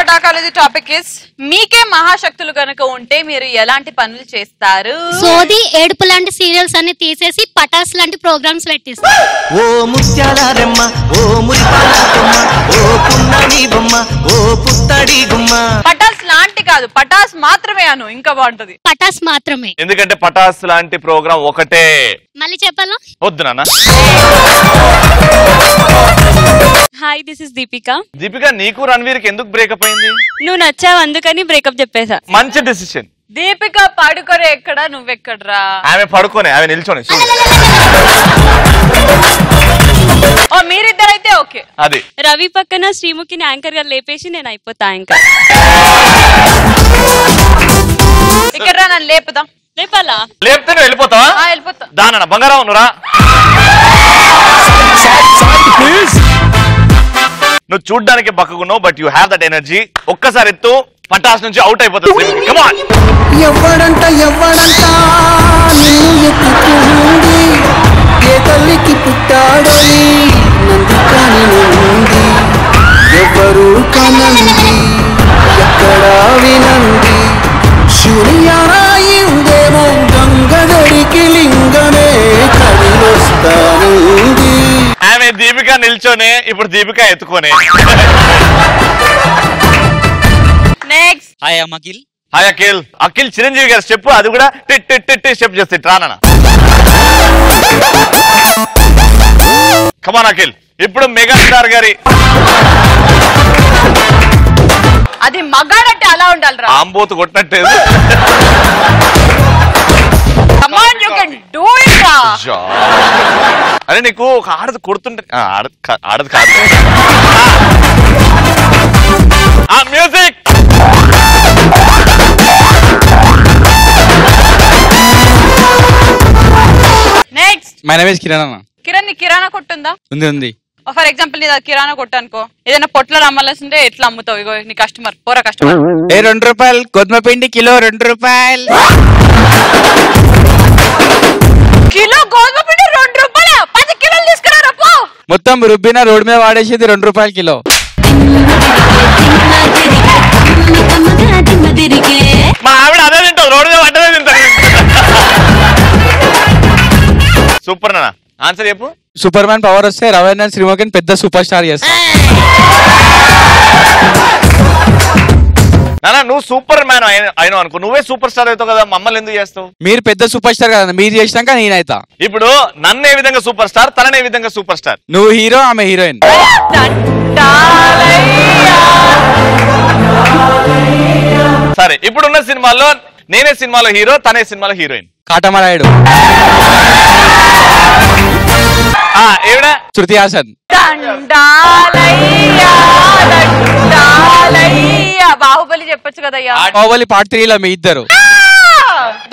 పటాకాలజీ topic is మీకే మహాశక్తులు గనుక ఉంటే మీరు ఎలాంటి పనులు చేస్తారు? సోది ఏడుపు లాంటి సీరియల్స్ అన్ని తీసేసి పటాస్ లాంటి ప్రోగ్రామ్స్ పెట్టిస్తారు. ఓ ముత్యాలరెమ్మ ఓ మురిపాలమ్మ ఓ పున్నమి బొమ్మ ఓ పుత్తడి గుమ్మ. పటాస్ లాంటి కాదు, పటాస్ మాత్రమే అను, ఇంకా బాగుంటది. పటాస్ మాత్రమే, ఎందుకంటే పటాస్ లాంటి ప్రోగ్రామ్ ఒకటే. మళ్ళీ చెప్పాలా? వద్దు నాన్న. Hi, this is Deepika. Deepika, నీకు రణ్వీర్ కి ఎందుకు బ్రేకప్ అయింది? నువ్వు నచ్చావు అందుకని బ్రేకప్ చెప్పేసా. మంచి డెసిషన్. దీపిక పడుకోరే ఎక్కడ, నువ్వెక్కడ్రా? ఆమె పడుకోనే, ఆమె నిల్చొని. ఓ మీరిద్దరైతే ఓకే. అది రవి పక్కన శ్రీముఖిని యాంకర్ గా లేపేసి నేను అయిపోతా యాంకర్. ఇక్కడ నన్ను లేపుదాం. లేపాలా? లేపితే నువ్వు వెళ్ళిపోతావా? వెళ్ళిపోతా. దానన్న బంగారం నువ్వురా. నువ్వు చూడ్డానికి బక్కగున్నావు, but you have that energy. ఒక్కసారి ఎత్తు, పటాస్ నుంచి అవుట్ అయిపోతుంది. Come on. ఎవ్వడంట నిన్ను ఎత్తుకుంది, ఏ తల్లికి పుట్టాడోని నందుకని నుండి, ఎవరు కనంది ఎక్కడా వినంది, శూన్యరాయిందేమో గంగదడికి లింగమే కదిలొస్తానుంది. ఆమె దీపిక నిల్చోనే, ఇప్పుడు దీపిక ఎత్తుకోనే. Next. Hi Akhil. Hi Akhil. Akhil Chiranjeevi garu step, అది కూడా టిట్ టిట్ టిట్ స్టెప్ చేస్తే రానా. కమాన్ అఖిల్. ఇప్పుడు మెగాస్టార్ గారి అది మగాడంటే అలా ఉండాలి రా. ఆంబోతు కొట్టినట్టే. Come on you can do it రా. అరే నీకు ఒక ఆడది కొడుతుంటే ఆడది కాదు. Music. Next. My name is Kiran అన్న. కిరణ్, నీ కిరాణా కొట్టుందా? ఉంది. ఫర్ ఎగ్జాంపుల్ నీది కిరాణా కొట్టు అనుకో, ఏదైనా పొట్లలో అమ్మాల్సింటే ఎట్లా అమ్ముతావు? ఇగో నీ కస్టమర్, పోరా కస్టమర్. 2 రూపాయలు గోధుమ పిండి కిలో 2 రూపాయలు. కిలో గోధుమ పిండి 2 రూపాయలు, 10 కిలోలు తీసుకురా పో. మొత్తం రుబ్బిన రోడ్ మీద వాడేసేది 2 రూపాయలు కిలో. మా ఆవిడ అదే తింటావు, రోడ్డు మీద అడ్డదే తింటారు. సూపర్ నాన్న. ఆన్సర్ చెప్పు. సూపర్ మ్యాన్ పవర్ వస్తే రవీంద్ర శ్రీముఖిని పెద్ద సూపర్ స్టార్ చేస్తా. నాన్న, నువ్వు సూపర్ మ్యాన్ అయినా అనుకో, నువ్వే సూపర్ స్టార్ అవుతావు కదా, మమ్మల్ని ఎందుకు చేస్తావు? మీరు పెద్ద సూపర్ స్టార్ కదా, మీరు చేసినాక నేనైతా. ఇప్పుడు నన్ను ఏ విధంగా సూపర్ స్టార్, తననే విధంగా సూపర్ స్టార్. నువ్వు హీరో, ఆమె హీరోయిన్. సరే, ఇప్పుడున్న సినిమాల్లో నేనే సినిమాలో హీరో, తనే సినిమాలో హీరోయిన్. కాటమరాయుడు. ఏవిడా? శృతి హాసన్. బాహుబలి చెప్పొచ్చు కదయ్యా. బాహుబలి పార్ట్ 3 లో మీ ఇద్దరు.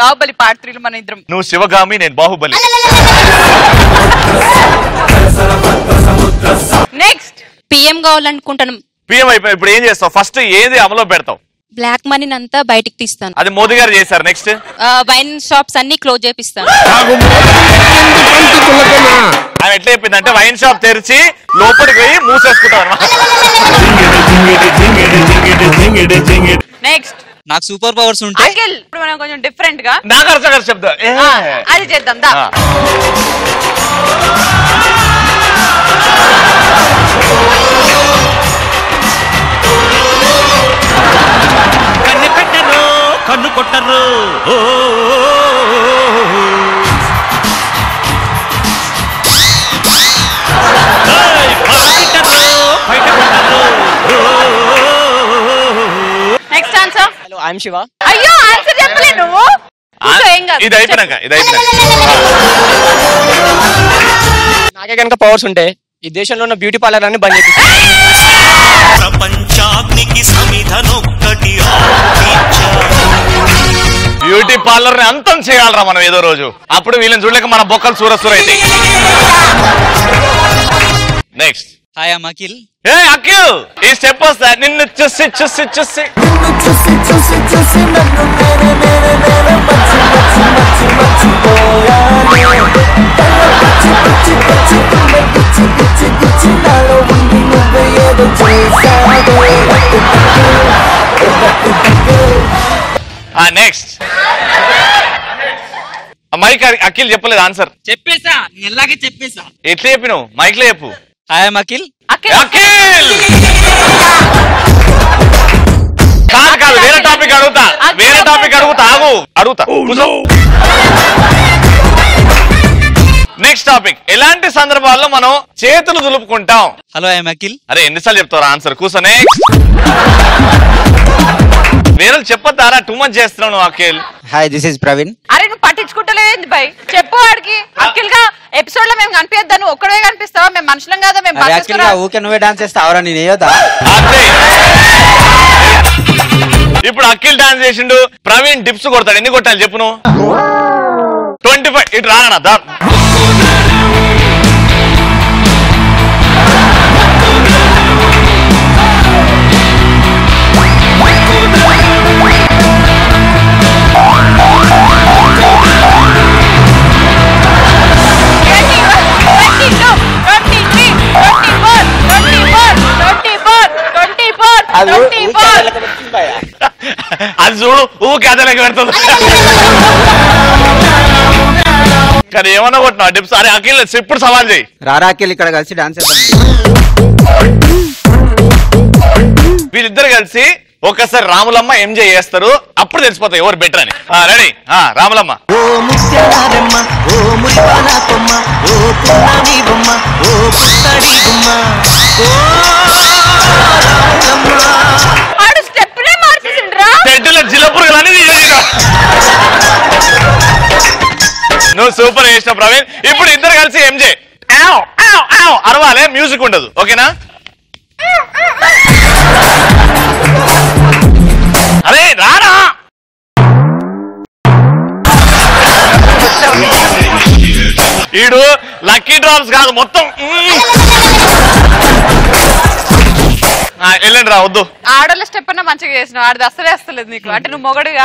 బాహుబలి పార్ట్ 3 లో మన ఇద్దరం. నువ్వు శివగామి, నేను బాహుబలి. నెక్స్ట్. పిఎం కావాలనుకుంటాను. పిఎం అయిపోయి ఇప్పుడు ఏం చేస్తావు? ఫస్ట్ ఏది అమలో పెడతావు? బ్లాక్ మనీని అంతా బయటికి తీస్తాను. అది మోదీ గారు చేశారు. నెక్స్ట్. వైన్ షాప్స్ అన్ని క్లోజ్ చేపిస్తాను. ఆమె ఎట్లా చెప్పింది అంటే, వైన్ షాప్ తెరిచి లోపలికి పోయి మూసేసుకుంటాం. నెక్స్ట్. నాకు సూపర్ పవర్స్ ఉంటాయి. ఇప్పుడు మనం కొంచెం డిఫరెంట్ గా నాగార్జున శబ్దం అది చేద్దాం దా. కన్ను కొట్టరు. Next answer. Hello, I'm Shiva. అయ్యో ఆన్సర్ చెప్పలే నువ్వు. ఇది అయిపోయినాక నాకే కనుక పవర్స్ ఉంటే ఈ దేశంలో ఉన్న బ్యూటీ పార్లర్ అన్ని బంద్ చేపిస్తాను. ప్రపంచాగ్నికి సమిధనొక్కటి బ్యూటీ పార్లర్ ని అంతం చేయాలరా మనం ఏదో రోజు. అప్పుడు వీళ్ళని చూడలేక మన బొక్కలు సూరసూర అయితే. నెక్స్ట్. Hi I'm Akhil. ఏ అఖిల్, ఈ స్టెప్ వస్తా. నిన్ను చూసి చూసి చూసి నాలో ఉండి నువ్వే ఏదో చేశావే. నెక్స్ట్ మైక్ అఖిల్ చెప్పలేదు ఆన్సర్. చెప్పేసా ఎలాగే చెప్పేసా. ఎట్లా చెప్పినావు? మైక్ లో చెప్పు. ఐఎమ్ అఖిల్. అఖిల్ కాదు కాదు, వేరే టాపిక్ అడుగుతా, వేరే టాపిక్ అడుగుతా, ఆగు అడుగుతా. నెక్స్ట్ టాపిక్, ఎలాంటి సందర్భాల్లో మనం చేతులు దులుపుకుంటాం? Hello I'm Akhil. అరే ఎన్నిసార్లు చెప్తారా ఆన్సర్? కూర్చొనే వేరే చెప్పొద్దారా? టూ మచ్ చేస్తున్నావు నువ్వు Akhil. Hi this is Praveen. అరే నువ్వు పట్టించుకుంటలేదు బై, చెప్పు వాడికి. అఖిల్ గా ఎపిసోడ్ లో మేము కనిపిద్దా, నువ్వు ఒక్కడే కనిపిస్తావా? మేము మనుషులం కదా, మేము ఊకే నువ్వే డాన్స్ చేస్తావరా? నేను వేయొద్దా? ఇప్పుడు అఖిల్ డాన్స్ చేసిండు, ప్రవీణ్ డిప్స్ కొడతాడు. ఎన్ని కొట్టాలి చెప్పు నువ్వు? 25. ఇటు రానా దా. అది చూడు ఊకే అదలకి పెడుతుంది. కానీ ఏమన్నా కొట్టినా డిప్స్. అరే అఖిల్ ఇప్పుడు సవాల్ చేయి. రారా అఖిల్ ఇక్కడ కలిసి డాన్స్ చేద్దాం. వీళ్ళిద్దరు కలిసి ఒకసారి రాములమ్మ ఎంజాయ్ చేస్తారు, అప్పుడు తెలిసిపోతాయి ఎవరు బెటర్ అని. రెడీ? రాములమ్మ. ఓ ముత్యాలమ్మ, ఓ మురిపాల కొమ్మ, ఓ పున్నమి బొమ్మ, ఓ పుత్తడి బొమ్మ, ఓ నువ్వు సూపర్ చేసిన ప్రవీణ్. ఇప్పుడు ఇద్దరు కలిసి ఎంజే అరవాలే, మ్యూజిక్ ఉండదు. ఓకేనా? అరే రారా. ఈడు లక్కీ డ్రాప్స్ కాదు మొత్తం. వెళ్ళండి రా. వద్దు, ఆడోళ్ళ స్టెప్ అన్నా మంచిగా చేసినావు, ఆడది అసలే వస్తలేదు నీకు. అంటే నువ్వు మొగడుగా.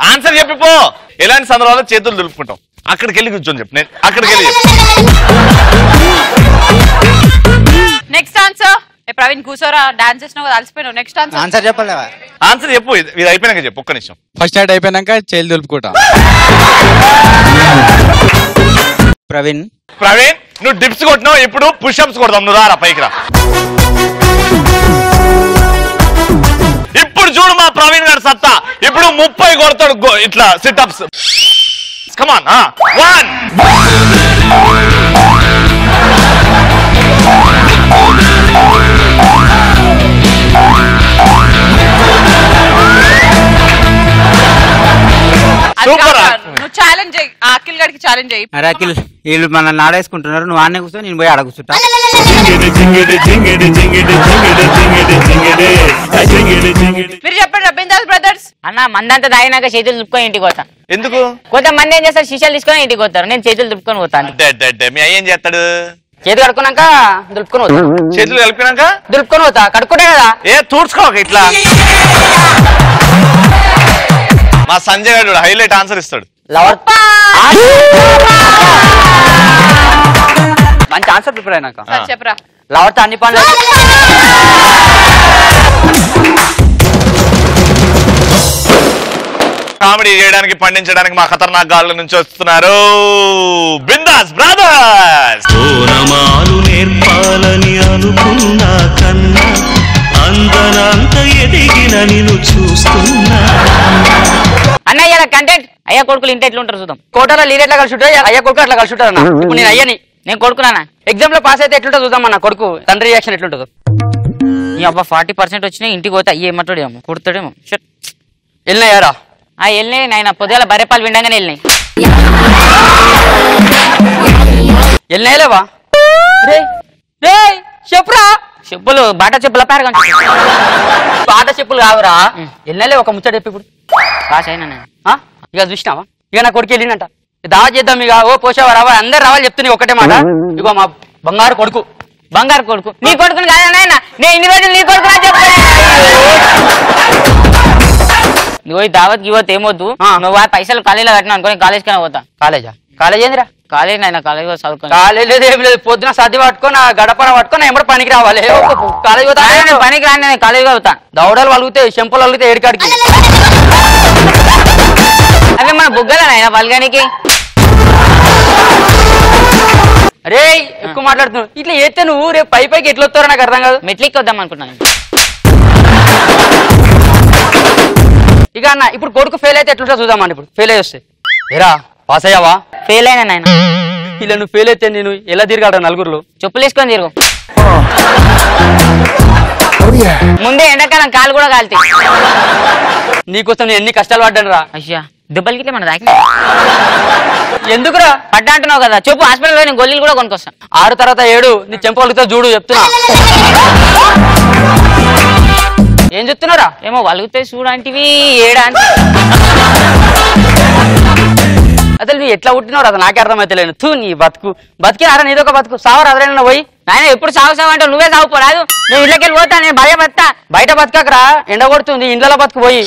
ఆన్సర్ చెప్పిపో. ఎలాంటి సందర్భాల్లో చేతులు దులుపుకుంటాం? అక్కడికి వెళ్ళి కూర్చొని చెప్పు. నేను అక్కడికి వెళ్ళి. Next answer. ప్రవీణ్ కూర్చోరా, డాన్స్ చేసినావు కదా, అలసిపోయినావు. Next answer. ఆన్సర్ చెప్పాలి. ఆన్సర్ చెప్పు. ఇది అయిపోయినాక చెప్పు. ఒక్క నిమిషం. ఫస్ట్ స్టార్ట్ అయిపోయినాక చేతులు దులుపుకుంటా. ప్రవీణ్. ప్రవీణ్ నువ్వు డిప్స్ కొట్టినావు, ఇప్పుడు పుషప్స్ కొడదాం. నువ్వు రారా పైకి రా. ఇప్పుడు చూడు మా ప్రవీణ్ గారి సత్తా. ఇప్పుడు 30 కొడతాడు ఇట్లా సిట్అప్స్. కమాన్. 1 సూపర్. నువ్వు ఛాలెంజ్ చేయి, అఖిల్ గారికి ఛాలెంజ్ చేయి. అరే అఖిల్ వీళ్ళు మన నాడేసుకుంటున్నారు, నువ్వు ఆడనే కూర్చో, నేను పోయి ఆడ కూర్చుంటా. మీరు చెప్పండి రబీంద్ర బ్రదర్స్. అన్న మందంతా తాగినాక చేతులు దుప్పుకొని ఇంటికి పోతాను. ఎందుకు? కొంతమంది ఏం చేస్తారు, శిష్యాలు తీసుకొని ఇంటికి పోతారు. నేను చేతులు దుప్పుకొని పోతాను. మీ అయ్య ఏం చేస్తాడు? చేతులు కడుక్కున్నాక దులుపుకొని పోతాను. చేతులు కలిపినాక దులుపుకొని పోతా. కడుక్కుంటే కదా. తూడ్చుకోక ఇట్లా. మా సంజయ్ గారు హైలైట్ ఆన్సర్ ఇస్తాడు. మంచి ఆన్సర్ ప్రిపేర్ అయినాక చెప్పరా. లవర్తో అన్ని పనులు. కామెడీ చేయడానికి పండించడానికి మా ఖతర్నాక్ గాళ్ళ నుంచి వస్తున్నారు బిందాస్ బ్రదర్స్. ఓనమాలు నేర్పాలని అనుకున్నా కన్నా అందనంత ఎదిగిన నిన్ను చూస్తున్నా. అన్న ఇలా కంటెంట్ అయ్యా కొడుకులు ఇంటి ఎట్లా ఉంటారు చూద్దాం. కోటలో లీడ్ ఎట్లా కలిసి ఉంటారు, అయ్యా కొడుకు అట్లా కలిసి ఉంటారు అన్న. ఇప్పుడు నేను అయ్యని, నేను కొడుకున్నానా. ఎగ్జామ్ లో పాస్ అయితే ఎట్లుంటో చూద్దాం అన్న. కొడుకు తండ్రి రియాక్షన్ ఎట్లుంటుందో. నీ అబ్బా 40% వచ్చినాయి, ఇంటికి పోతే అయ్యేమంటాడేమో, కుడతాడేమో. వెళ్ళినాయారా? వెళ్ళినాయి నాయన. పొద్దుల బర్రెపాలు విండంగానే వెళ్ళినాయి. వెళ్ళినాయలేవా? చెప్పురా. చెప్పులు బాటా చెప్పుల పేరు బాటా చెప్పులు కావురా. వెళ్ళలే ఒక ముచ్చట చెప్పి. ఇప్పుడు పాస్ అయినా ఇక చూసినావా? ఇక నా కొడుకు వెళ్ళిందంట. దావా చేద్దాం ఇక. ఓ పోసావా రావా, అందరు రావాలి చెప్తున్నా ఒకటే మాట. ఇగో మా బంగారు కొడుకు. బంగారు కొడుకు నీ కొడుకుని కాదన్నా, నేను ఇన్ని రోజులు నీ కొడుకు చెప్తాను. నువ్వు దావత్ గివత్ ఏమొద్దు. నువ్వు పైసలు కాలేజీలో కట్టినా అనుకో, కాలేజ్ కన్నా పోతా. కాలేజా? కాలేజ్ ఏందిరా? కాలేజ్ నాయన కాలేజ్ చదువుకో. కాలేజ్ లేదు ఏం లేదు. పొద్దున సర్ది పట్టుకొని గడపన పట్టుకొని ఎమ్మడ పనికి రావాలి. కాలేజ్ పోతా పనికి రాని కాలేజ్ అవుతా. దౌడలు వలుగుతాయి, చెంపలు వలుగుతాయి ఏడికాడికి. అవి మన బుగ్గల నాయన పలగానికి. అరే ఎక్కువ మాట్లాడుతున్నావు. ఇట్లా చేస్తే నువ్వు రేపు పైకి ఎట్లా వస్తారో నాకు అర్థం కాదు. మెట్లికి వద్దాం అనుకున్నాను. ఇక అన్న ఇప్పుడు కొడుకు ఫెయిల్ అయితే ఎట్లుంటా చూద్దామని. ఇప్పుడు ఫెయిల్ అయ్యి వస్తే ఏరా పాస్ అయ్యావా? ఫెయిల్ అయినా నాయన. ఇలా నువ్వు ఫెయిల్ అయితే నేను ఎలా తిరగాడు నలుగురులో? చెప్పులు వేసుకొని తిరుగు. ముందే ఎండాకాలం కాలు కూడా కాలుతాయి. నీకోసం నేను ఎన్ని కష్టాలు పడ్డాను రా. అయ్యా దెబ్బలకి మన దాకా ఎందుకురా పడ్డా అంటున్నావు కదా. చెప్పు హాస్పిటల్లో నేను గొల్లీలు కూడా కొనుక్కొస్తాను. 6 తర్వాత 7 నీ చెంపలుగుతా చూడు చెప్తున్నా. ఏం చెప్తున్నారా? ఏమో వలుగుతాయి చూడంటివి ఏడా అంటే. అసలు నువ్వు ఎట్లా పుట్టినావు అది నాకే అర్థమైతలేదు. తూ నీ బతుకు బతికినారా? నీదొక బతుకు సావరా అదరైనా పోయి. నాయన ఎప్పుడు సాగు సాగు అంటే నువ్వే సాగుపోరాదు. నేను ఇళ్ళకి వెళ్ళి పోతా. నేను భయ బతా. బయట బతకరా ఎండ కొడుతుంది. ఇండ్లలో బతుకు పోయి.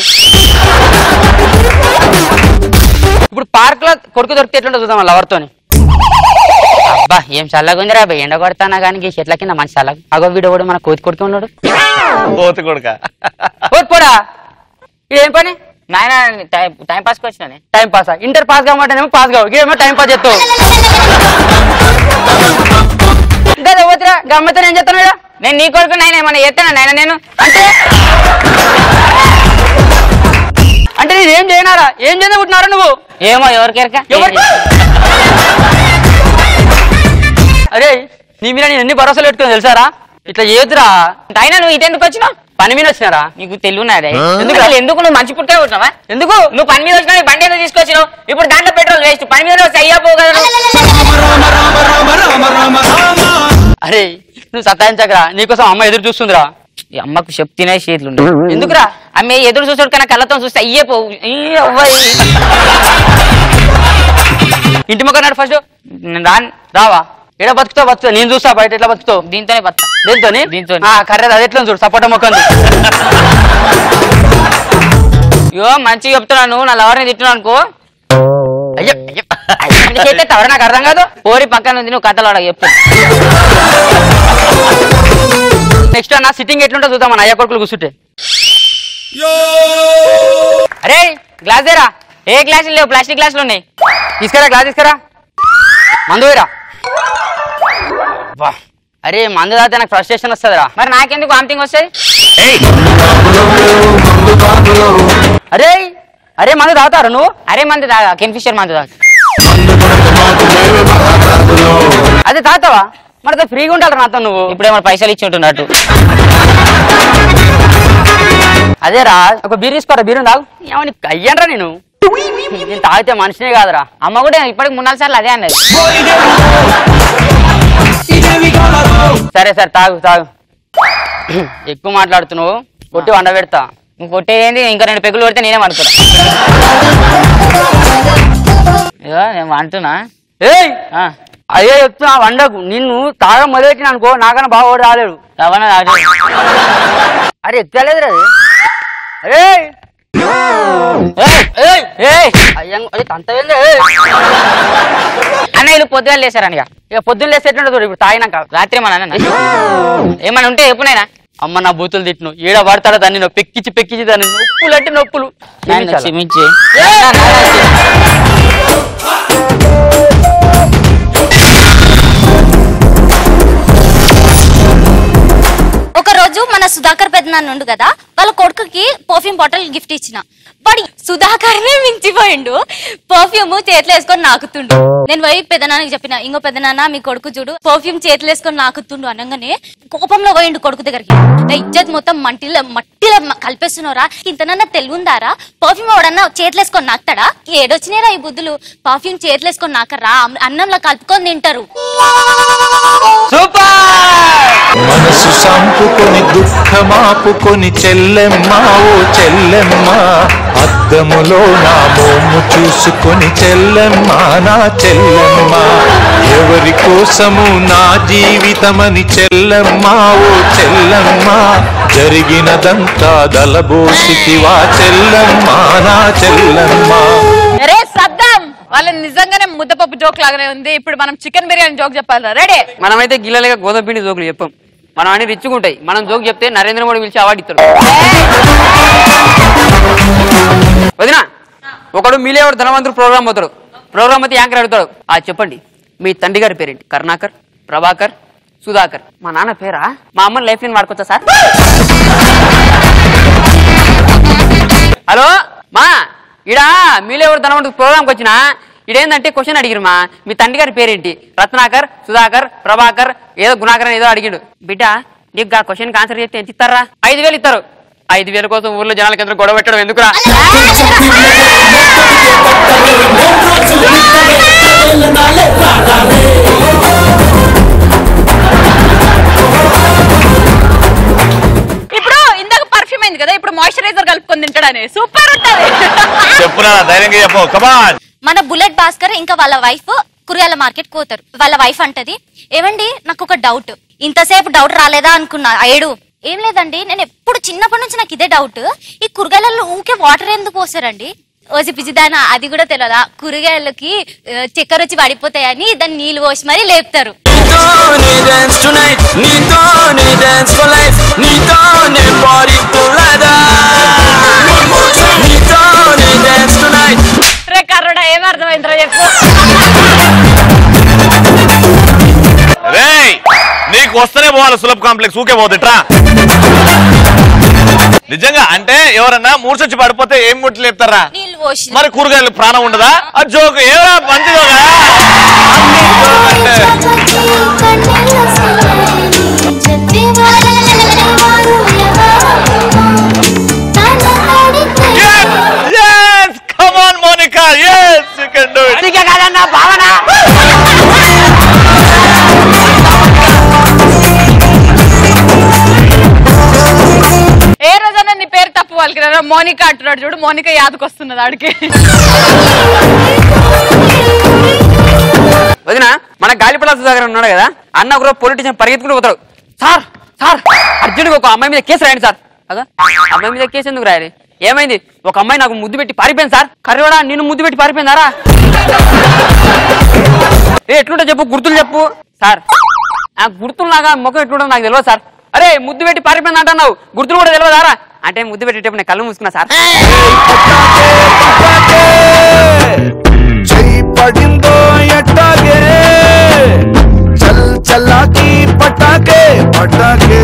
ఇప్పుడు పార్క్ లో కొడుకు దొరికితే ఎట్లుంటో చూద్దాం లవర్తోని. అబ్బా ఏం చల్లగా ఉందిరా అబ్బాయి. ఎండ కొడతానా కానీ చెట్ల కింద మంచి చల్లగా. అగో వీడు కూడా మన కోతి కొడుకు ఉన్నాడు. కోతి కొడుక పోరా ఇదేం పని నాయన టైం పాస్కి వచ్చినా. టైం పాస్ ఇంటర్ పాస్ కావమంటేనేమో పాస్ కావు. ఇదేమో టైం పాస్ చేస్తావు. పోతురా గమ్మతో ఏం చేస్తాను. నేను నీ కొడుకు నాయన ఏమన్నా చేస్తానా నాయన నేను అంటే నేను ఏం చేయనారా? ఏం చేయబుట్టినారా నువ్వు? ఏమో ఎవరికెరక. అరే నీ మీద నేను ఎన్ని భరోసాలు పెట్టుకుని తెలుసారా? ఇట్లా చేయొద్దురా. అయినా నువ్వు ఇటెందుకు వచ్చినావు? పని మీద వచ్చినారా? నీకు తెలియనాదే ఎందుకు నువ్వు మంచి పుట్టే ఉంటున్నావా? ఎందుకు నువ్వు పని మీద వచ్చినావు? బండి ఏదో తీసుకొచ్చినావు. ఇప్పుడు దాంట్లో పెట్రోల్ వేస్ట్. పని మీద అయ్యాపో కదా. అరే నువ్వు సతాయించకరా. నీకోసం అమ్మ ఎదురు చూస్తుందిరా. ఈ అమ్మకు చెప్తేనే చేతులు ఎందుకురా? అమ్మ ఎదురు చూసాడు కన్నా కళ్ళతో చూస్తే అయ్యే పోవు. ఇంటి మొక్క నాడు ఫస్ట్ రావా? ఎడ బతుకుతావు బతుకుతావు. నేను చూస్తా బయట ఎట్లా బతుకుతావు. దీంతోనే బతుకుతా. దీంతో కర్రేది అది ఎట్లా చూడు సపోటా మొక్క. అయ్యో మంచిగా చెప్తున్నాను. నా లవర్ని తిట్టున్నావు అనుకో. అయ్యో చేస్తే నాకు అర్థం కాదు. పోరి పక్కన ఉంది. నువ్వు కథలు అడగ చెప్తా. నెక్స్ట్ అన్న సిట్టింగ్ ఎట్లుంటో చూద్దాం. మన అయ్య కొడుకులు కూర్చుంటే. అరే గ్లాస్ దేరా. ఏ గ్లాసులు లేవు, ప్లాస్టిక్ గ్లాసులు ఉన్నాయి. తీసుకురా గ్లాస్ తీసుకురా. మందు వేరా. అరే మందు తాగితే నాకు ఫ్రస్ట్రేషన్ వస్తుందిరా. మరి నాకెందుకు వామిటింగ్ వస్తుంది? అరే అరే మందు తాగుతారు నువ్వు? అరే మందు తాగా. కింగ్ఫిషర్ మందు తాగా. అదే తాగుతావా? మరి ఫ్రీగా ఉంటారు నాతో నువ్వు. ఇప్పుడేమో పైసలు ఇచ్చి ఉంటున్నట్టు. అదేరా ఒక బీర్ తీసుకోరా. బీరు తాగు. ఏమని అయ్యానరా నేను తాగితే మనిషినే కాదురా. అమ్మ కూడా ఇప్పటికి 3-4 సార్లు అదే అన్నది. సరే సరే తాగు తాగు. ఎక్కువ మాట్లాడుతున్నావు. కొట్టి వండ పెడతా. నువ్వు కొట్టేది ఇంకా 2 పెగ్గులు కొడితే నేనే వండుతున్నా. నేను వంటున్నా. ఏయ్ అయ్యే చెప్తున్నా వండకు. నిన్ను తాగడం మొదలెట్టిన అనుకో నాకన్నా బాగా ఓడి రాలేడు. అరే ఎత్తలేదు అది. అరే అన్నయ్యలు పొద్దుగా లేసారని. ఇక పొద్దున్న లేసేటట్టు చూడు. ఇప్పుడు తాగినాక రాత్రి మన అన్న ఏమన్నా ఉంటే ఎప్పుడైనా అమ్మ నా బూతులు తిట్టును. ఈడ పడతాడా దాన్ని పెక్కించి దాన్ని నొప్పులు అంటే నొప్పులు. క్షమించి ఒక రోజు మన సుధాకర్ పెద్దనాన్న ఉండు కదా, వాళ్ళ కొడుకుకి పర్ఫ్యూమ్ బాటిల్ గిఫ్ట్ ఇచ్చిన. వాడు సుధాకర్నే మించిపోయిండు. పర్ఫ్యూమ్ చేతిలో వేసుకొని నాకుతుండు. నేను పోయి పెద్దనాన్నకి చెప్పిన, ఇంకో పెద్దనాన్న మీ కొడుకు చూడు పర్ఫ్యూమ్ చేతిలో వేసుకొని నాకుతుండు అనగానే కోపంలో పోయిండు కొడుకు దగ్గరికి. ఇజ్జత్ మొత్తం మట్టిలో కలిపేస్తున్నారా? ఇంతనన్నా తెలుగుందారా? పర్ఫ్యూమ్ ఎవడన్నా చేతిలో వేసుకొని నాకుతాడా? ఏడొచ్చినారా ఈ బుద్ధులు? పర్ఫ్యూమ్ చేతిలో వేసుకొని నాకరా అన్నంలో కలుపుకొని తింటారు. మనసు సంపుకొని దుఃఖమాపుకొని చెల్లెమ్మ ఓ చెల్లెమ్మ, అద్దములో నా మోము చూసుకొని చెల్లెమ్మ నా చెల్లెమ్మ, ఎవరి కోసము నా జీవితమని చెల్లెమ్మ ఓ చెల్లెమ్మ, జరిగినదంతా దలబోసితివా చెల్లెమ్మ నా చెల్లెమ్మ. రే సద్దాం వాళ్ళ నిజంగానే ముద్దపప్పు జోక్ లాగానే ఉంది. ఇప్పుడు మనం చికెన్ బిర్యానీ జోక్ చెప్పాలి. రెడీ? మనమైతే గిల్లలేక గోధుమ పిండి జోకులు చెప్పాం. మనం అన్ని రిచ్చుకుంటాయి. మనం జోక్ చెప్తే నరేంద్ర మోడీ పిలిచి అవార్డు ఇస్తాడు. వదినా, ఒకడు మీలేవాడు ధనవంతుడు ప్రోగ్రామ్ పోతాడు. ప్రోగ్రామ్ అయితే యాంకర్ అడుగుతాడు, చెప్పండి మీ తండ్రి గారి పేరేంటి? కరుణాకర్, ప్రభాకర్, సుధాకర్. మా నాన్న పేరా? మా అమ్మని లైఫ్ లైన్ వాడుకోవచ్చా సార్? హలో మా, ఇడా మీలేవాడు ధనవంతుడు ప్రోగ్రామ్కి వచ్చినా ఇదేంటంటే క్వశ్చన్ అడిగిరు మా, మీ తండ్రి గారి పేరేంటి? రత్నాకర్, సుధాకర్, ప్రభాకర్, ఏదో గుణాకర్ ఏదో అడిగాడు. బిడ్డ నీకు ఆ క్వశ్చన్ ఆన్సర్ చేస్తే ఎంత ఇస్తారా? 5,000 ఇస్తారు. 5,000 కోసం ఊర్లో జనాలకి ఎంత గొడవ పెట్టడం ఎందుకురా? ఇప్పుడు ఇందాక పర్ఫ్యూమ్ అయింది కదా, ఇప్పుడు మాయిశ్చరైజర్ కలుపుకొని తింటాడని సూపర్ ఉంటది. చెప్పురా, ధైర్యంగా చెప్పు. కమాన్. మన బుల్లెట్ భాస్కర్ ఇంకా వాళ్ళ వైఫ్ కూరగాయల మార్కెట్ పోతారు. వాళ్ళ వైఫ్ అంటది, ఏమండి నాకు ఒక డౌట్, ఇంతసేపు డౌట్ రాలేదా అనుకున్నా. ఏడు ఏం లేదండి, నేను ఎప్పుడు చిన్నప్పటి నుంచి నాకు ఇదే డౌట్, ఈ కూరగాయలలో ఊకే వాటర్ ఎందుకు పోసారండి? ఓసి పిచ్చిదానా, అది కూడా తెలియదా? కూరగాయలకి చక్కెర వచ్చి పడిపోతాయని దాన్ని నీళ్ళు పోసి మరీ లేపుతారు. రే కర్రడా, ఏమర్థమైందిరా చెప్పు. నీకు వస్తేనే పోవాలి సులభ్ కాంప్లెక్స్, ఊకే పోతుట్రా. నిజంగా అంటే ఎవరన్నా మూర్చొచ్చి పడిపోతే ఏం ముట్టి లేపుతారా? మరి కూరగాయలు ప్రాణం ఉండదా? ఆ జోక్ ఏవరా మంచి జోకా? Yes, come on Monica, yes you can do it. Monica కాదన్నా భావన. ఏ రోజన్నా నీ పేరు తప్పు వాళ్ళకి మోనికా అంటున్నాడు చూడు, మోనికా యాదకొస్తున్నది ఆడికి. వదినా, మన గాలిపడ సుధాకర్ ఉన్నాడు కదా, అన్న ఒకరోజు పొలిటీషియన్ పరిగెత్తుకుని పోతాడు. సార్ సార్ అర్జునుడికి ఒక అమ్మాయి మీద కేసు రాయండి సార్. అదా అమ్మాయి మీద కేసు ఎందుకు రాయాలి? ఏమైంది? ఒక అమ్మాయి నాకు ముద్దు పెట్టి పారిపోయింది సార్. కర్రోడా, నేను ముద్దు పెట్టి పారిపోయిందారా? ఎట్లుంటా చెప్పు, గుర్తులు చెప్పు. సార్ ఆ గుర్తులాగా ముఖం ఎట్లుంటో నాకు తెలియదు సార్. అరే ముద్దు పెట్టి పారిపోయింది అంటున్నావు, గుర్తులు కూడా తెలియదారా? అంటే ముద్దు పెట్టేటప్పుడు నేను కళ్ళు మూసుకున్నా సార్. పడిందో ఎట్టాగే చల్ చల్లాకి పటాకే పటాకే.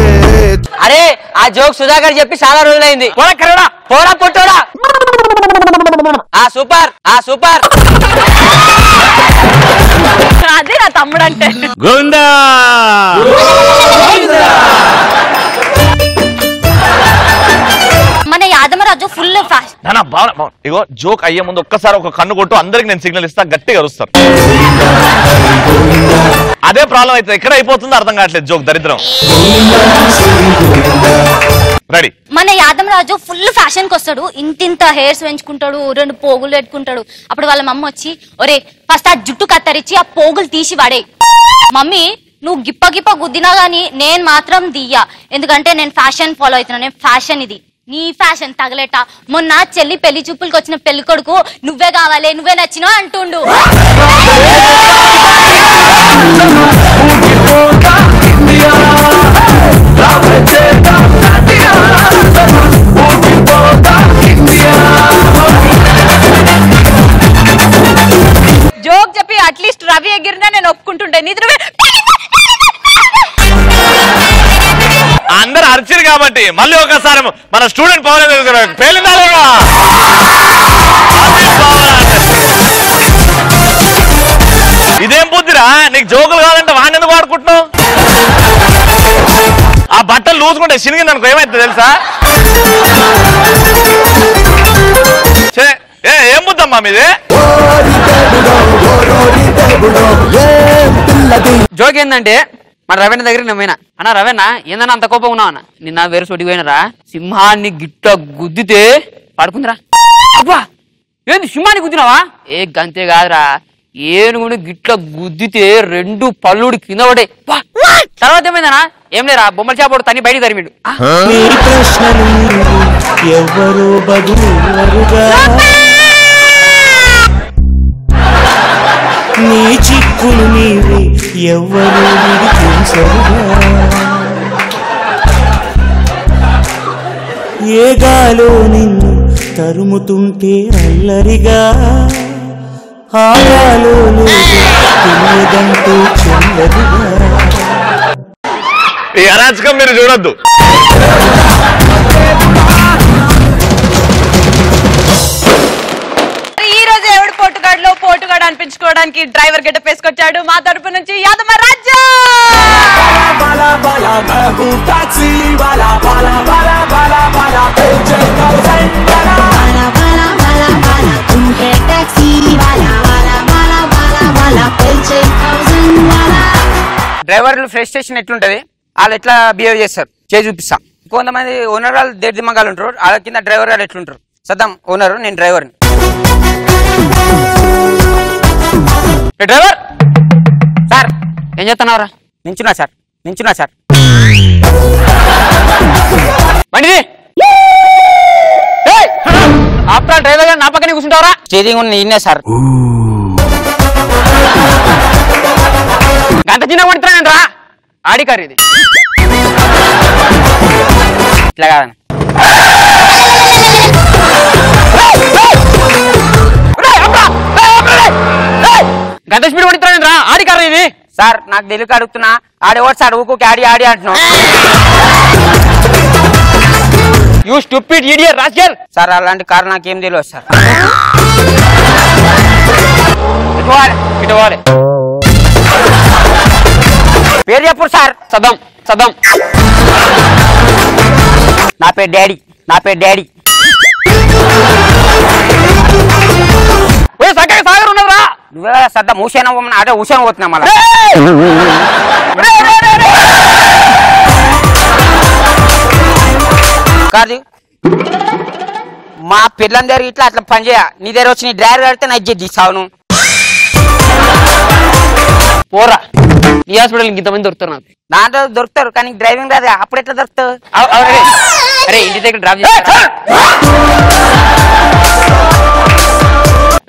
అరే ఆ జోక్ సుధాకర్ చెప్పి చాలా రోజులైంది. పోరా కరోడా, పోరా పొట్టోడా. Super super. అదే నా తమ్ముడు అంటే. గోవిందా మన యాదమరాజు ఫుల్ ఇగో జోక్ అయ్యే ముందు ఒక్కసారి ఒక కన్ను కొట్టు, అందరికి నేను సిగ్నల్ ఇస్తా, గట్టిగా అరుస్తారు. అదే ప్రాబ్లం అయితే ఎక్కడ అయిపోతుందో అర్థం కావట్లేదు జోక్, దరిద్రం. రెడీ. మన యాదమరాజు ఫుల్ ఫ్యాషన్ కి వస్తాడు, ఇంతింత హెయిర్స్ పెంచుకుంటాడు, 2 పోగులు పెట్టుకుంటాడు. అప్పుడు వాళ్ళ మమ్మ వచ్చి, ఒరే ఫస్ట్ ఆ జుట్టు కత్తరించి ఆ పోగులు తీసి వాడే. మమ్మీ నువ్వు గిప్ప గిప్ప గుద్దినా గానీ నేను మాత్రం దియ్యా, ఎందుకంటే నేను ఫ్యాషన్ ఫాలో అవుతున్నా, నేను ఫ్యాషన్ ఇది. నీ ఫ్యాషన్ తగలేట, మొన్న చెల్లి పెళ్లి చూపులకు వచ్చిన పెళ్లి కొడుకు నువ్వే కావాలి, నువ్వే నచ్చినా అంటుండు. జోక్ చెప్పి అట్లీస్ట్ రవి ఎగిరినా నేను ఒప్పుకుంటుంటే, నిద్ర అందరు అరిచిరు కాబట్టి మళ్ళీ ఒకసారి మన స్టూడెంట్ పవర్ పేలిందా? ఇదేం బుద్ధిరా, నీకు జోకులు కావాలంటే వాడిని ఎందుకు వాడుకుంటున్నావు? ఆ బట్టలు లూసుకుంటే చినిగింది అనుకో ఏమైతే తెలుసా? ఏం బుద్ధమ్మా మీది? జోక్ ఏంటంటే మన రవణ దగ్గర నేను పోయినా, అన్న రవణ ఏందన్నా అంత కోపం ఉన్నావు అన్న? నిన్న వేరే చోటికి పోయినరా, సింహాన్ని గిట్ట గుద్దితే పడుకుందిరా. అబ్బా ఏంది సింహాన్ని గుద్దినావా? ఏ గంతే కాదురా, ఏనుగుని గిట్ల గుద్దితే 2 పళ్ళుడి కింద పడే. తర్వాత ఏమైందనా? ఏం లేరా, బొమ్మల చేపడు తని బయటికి తరిమిడు. నీ చిక్కులు నీవే ఎవ్వరూ విడిపించరుగా ఏ గాలో నిన్ను తరుముతుంటే అల్లరిగా ఆగాలో తెలియదంటూ చెల్లదిగా ఈ అరాచకం మీరు చూడొద్దు. ఈ రోజు ఎవడు పోటుగాడులో పోటుగాడు అనిపించుకోవడానికి డ్రైవర్ గెటప్ వేసుకొచ్చాడు. మా తరపు నుంచి యాదమ్మ రాజ్యం. డ్రైవర్లు ఫ్రస్ట్రేషన్ ఎట్లుంటది, వాళ్ళు ఎట్లా బిహేవ్ చేస్తారు చేసి చూపిస్తాం. కొంతమంది ఓనర్ వాళ్ళు దేడి దిమ్మగాలు ఉంటారు, వాళ్ళ కింద డ్రైవర్ వాళ్ళు ఎట్లుంటారు. సద్దాం ఓనర్, నేను డ్రైవర్ని. డ్రైవర్ సార్ ఏం చేస్తున్నావురా? నించున్నా సార్, నించున్నా సార్. బండి ఆఫ్టర్ డ్రైవర్ గారు నా పక్కనే కూర్చుంటావరా? స్టీరింగ్ ఉన్న నేనే సార్. గంట చిన్న పడుతున్నాను రా, ఆడి కారు ఇది. ఇట్లా కాదని గంట స్పీడ్ పడుతున్నాను రా, ఆడి కారు ఇది. సార్ నాకు తెలియక అడుగుతున్నా, ఆడేవాడు సార్ ఊకు ఆడి ఆడి అంటున్నావు. You stupid idiot rascal. Sir అలాంటి కారు నాకేం తెలియదు సార్. ఇటువాలి పేరు చెప్పు సార్. Saddam Saddam. నా పేరు డాడీ, నా పేరు డాడీ. సాగర్ ఉన్నదా? నువ్వే సద్దాం. ఊసాన అదే ఊసాన పోతున్నా మళ్ళా. కాదు మా పిల్లల దగ్గర ఇట్లా అట్లా పని చేయ. నీ దగ్గర వచ్చి నీ డ్రైవర్ కడితే నా ఇజ్జత్ తీసావును. పోరా, ఈ హాస్పిటల్ ఇంతమంది దొరుకుతారు నాకు. దాంట్లో దొరుకుతారు కానీ డ్రైవింగ్ రాదు. అప్పుడు ఎట్లా దొరుకుతావు? అరే ఇంటి దగ్గర డ్రాప్ చేస్తా.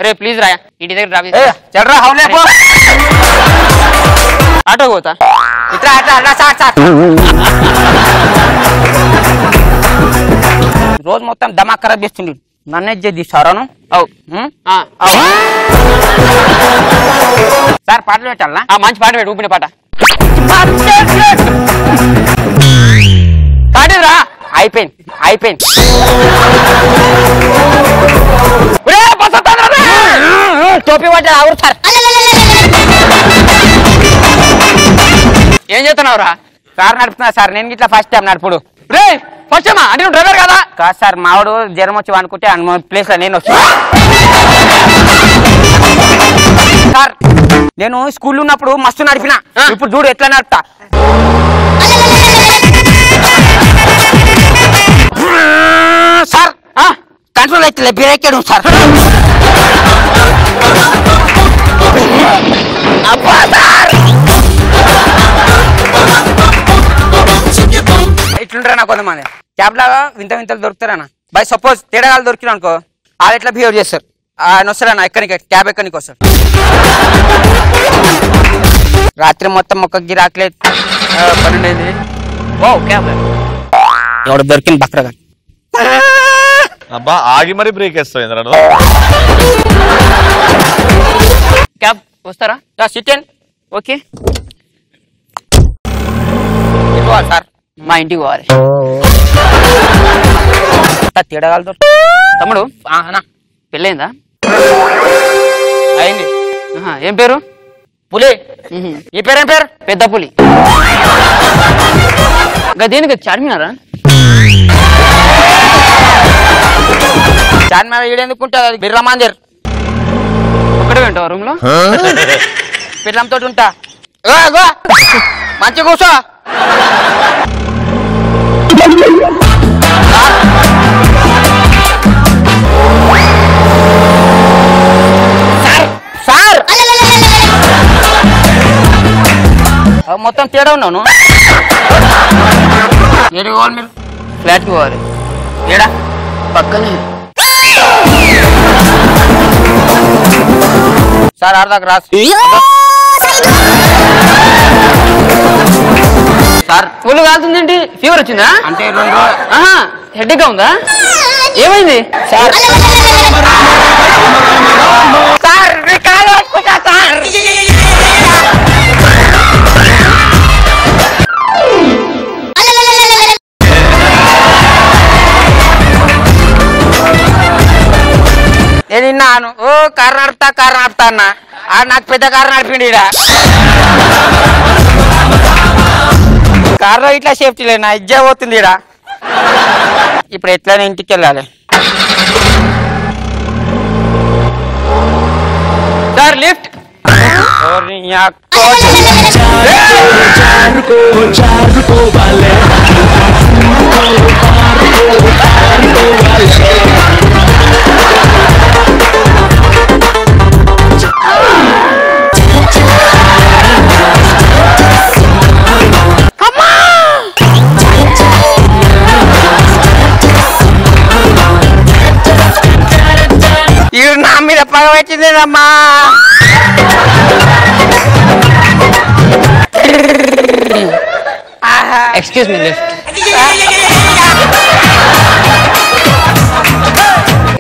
అరే ప్లీజ్ రా, ఇంటి దగ్గర డ్రాప్ చేస్తా. చెడ్రా హౌలే పో. ఆటో పోతా. ఇట్లా అట్లా అట్లా సార్ సార్. రోజు మొత్తం దమాక్ ఖరాబ్ చేస్తుండే. నన్నే తీసారాను. అవు సార్ పాటలు పెట్టాలనా? మంచి పాట పెట్టు, ఊపిన పాట. పాటరా అయిపోయింది అయిపోయింది. టోపీ పట్ట అవురు సార్. ఏం చేస్తున్నావురా? కారు నడుపుతున్నా సార్. నేను ఇట్లా ఫస్ట్ టైం నడుపుడు. రే ఫస్ట్ టైమా? అంటే నువ్వు డ్రైవర్ కదా? కాదు సార్, మావాడు జ్వరం వచ్చి అనుకుంటే ప్లేస్ లో నేను వస్తున్నా సార్. నేను స్కూల్లో ఉన్నప్పుడు మస్తు నడిపిన, ఇప్పుడు చూడు ఎట్లా నడుపుతా. సార్ కంట్రోల్ అయితే బ్రేక్ వేయడం సార్. అబ్బా సార్ ఇట్లుంటారా నా కొంతమంది క్యాబ్ లాగా వింత వింతలు దొరుకుతారన్న. బై సపోజ్ తేడాలు దొరికిన అనుకో, వాళ్ళు ఎట్లా బిహేవ్ చేస్తారు? ఆయన వస్తారన్న ఎక్కడికి, క్యాబ్ ఎక్కడికి వస్తారు. రాత్రి మొత్తం ఒక గిరాకలేదు. 12 అయింది. ఓ క్యాబ్ ఎవడు దొరికింది బక్రగా. అబ్బా ఆగి మరి బ్రేక్ వేస్తావు. క్యాబ్ వస్తారా? సిటెన్ ఓకే. సార్ మా ఇంటికి పోవాలి. తేడాలు తమ్ముడు పెళ్ళయిందా? అయింది. ఏం పేరు? పులి. ఈ పేరు ఏం పేరు? పెద్ద పులి. దేనికి చార్మినారా? చార్మినార్ ఈడెందుకుంటా, బిర్లా మందిర్. ఒక్కడే ఉంటావా రూమ్ లో? పిల్లంతో ఉంటా. మంచి కూర్చో. సార్ మొత్తం తేడా ఉన్నాను. ఏడికి పోవాలి మీరు? ఫ్లాట్కి పోవాలి. ఏడా? పక్కనే. సార్ ఆడదాకా రాసు సార్ ఒళ్ళు కాలుతుందేంటి ఫీవర్ వచ్చిందా అంటే 2 రోజులు హెడ్ఏక్ గా ఉందా ఏమైంది సార్ నేను విన్నాను ఓ కారు నడుపుతా అన్న నాకు పెద్ద కారు నడిపిండి ఈడ కారులో ఇట్లా సేఫ్టీ లేనా ఇజ్జా పోతుంది ఈడ ఇప్పుడు ఎట్లా ఇంటికి వెళ్ళాలి సార్ లిఫ్ట్ ఇవి నా మీద పగ పెట్టిందేనమ్మా excuse me lift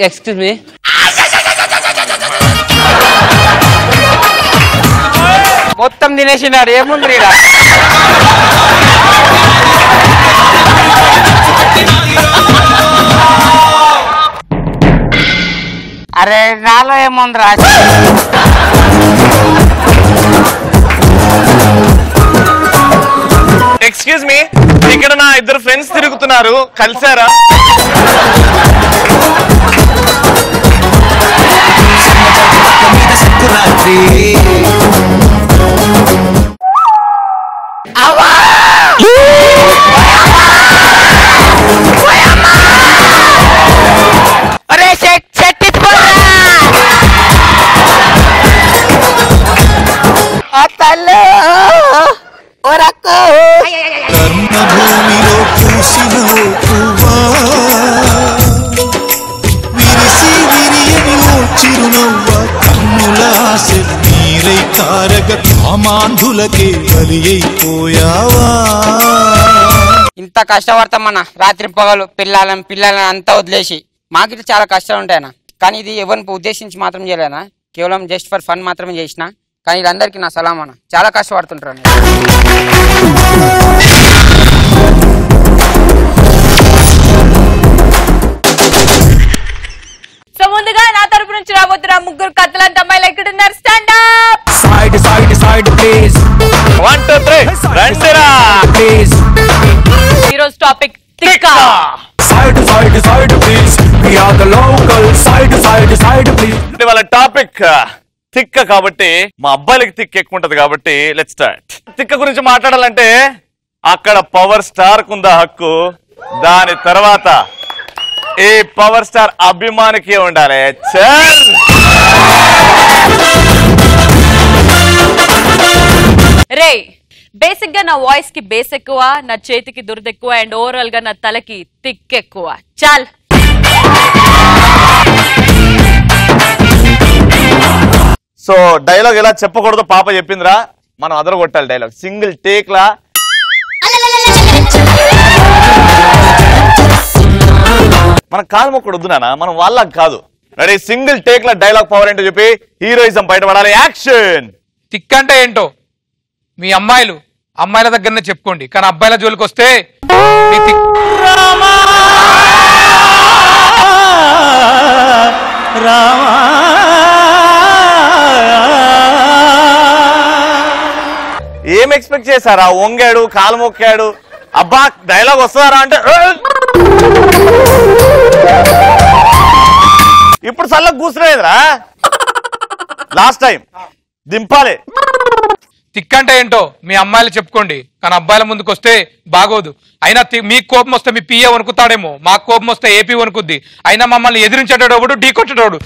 excuse me మొత్తం తినేసినాడు ఏముంది ఈడ అరే నాలో ఏముంది రా ఎక్స్క్యూజ్ మీ ఇక్కడ నా ఇద్దరు ఫ్రెండ్స్ తిరుగుతున్నారు కలిసారా కర్ణభూమిలో పూసిన పువ్వా విరిసి విరియని ఓ చిరునవ్వ కన్నుల ఆశ నీరై కారగ కామాంధులకే బలి అయిపోయావా ఇంత కష్టపడతామన్నా రాత్రి పగలు పిల్లలని అంతా వదిలేసి మాకు చాలా కష్టాలు ఉంటాయన్నా కానీ ఇది ఎవరిని ఉద్దేశించి మాత్రం చేయలేనా కేవలం జస్ట్ ఫర్ ఫన్ మాత్రమే చేసిన కానీ వీళ్ళందరికీ నా సలాం అన్న చాలా కష్టపడుతుంటారు సో ముందుగా నా తరపు నుంచి రాబోతున్న ముగ్గురు కథలంత అమ్మాయిలు ఎక్కడున్నారు స్టాండ్ అప్ సైడ్ ప్లీజ్ 1 2 3 రండిరా ప్లీజ్ ఈరోజు టాపిక్ తిక్క side please we are the local side please ఇవాళ టాపిక్ తిక్క కాబట్టి మా అబ్బాయిలకి తిక్క ఎక్కువ ఉంటది కాబట్టి లెట్స్ స్టార్ట్ తిక్క గురించి మాట్లాడాలంటే అక్కడ పవర్ స్టార్ కుందా హక్కు దాని తర్వాత ఈ పవర్ స్టార్ అభిమానికి ఉండాలి చల్ రే బేసిక్ గా నా వాయిస్ కి బేస్ ఎక్కువ నా చేతికి దురద ఎక్కువ అండ్ ఓవరాల్ గా నా తలకి తిక్ ఎక్కువ చాల్ సో డైలాగ్ ఎలా చెప్పకూడదు పాప చెప్పిందిరా మనం అదర కొట్టాలి డైలాగ్ సింగిల్ టేక్ లా మన కాలు మొక్కడు వద్దునా మనం వాళ్ళకి కాదు రెడీ సింగిల్ టేక్ లా డైలాగ్ పవర్ ఏంటో చెప్పి హీరోయిజం బయటపడాలి యాక్షన్ తిక్ అంటే ఏంటో మీ అమ్మాయిల దగ్గరనే చెప్పుకోండి కానీ అబ్బాయిల జోలికి వస్తే మీ తిక్ ఏం ఎక్స్పెక్ట్ చేశారా వంగాడు కాలు మొక్కాడు అబ్బా డైలాగ్ వస్తారా అంటే ఇప్పుడు సల్ల కూర్చునేదిరా లాస్ట్ టైం దింపాలి తిక్ అంటే ఏంటో మీ అమ్మాయిలు చెప్పుకోండి కానీ అబ్బాయిల ముందుకు వస్తే బాగోదు అయినా మీకు కోపం వస్తే మీ పిఏ వణుకుతాడేమో మాకు కోపం వస్తే ఏపీ వణుకుద్ది అయినా మమ్మల్ని ఎదిరించేటోడు ఢీ కొట్టేటోడు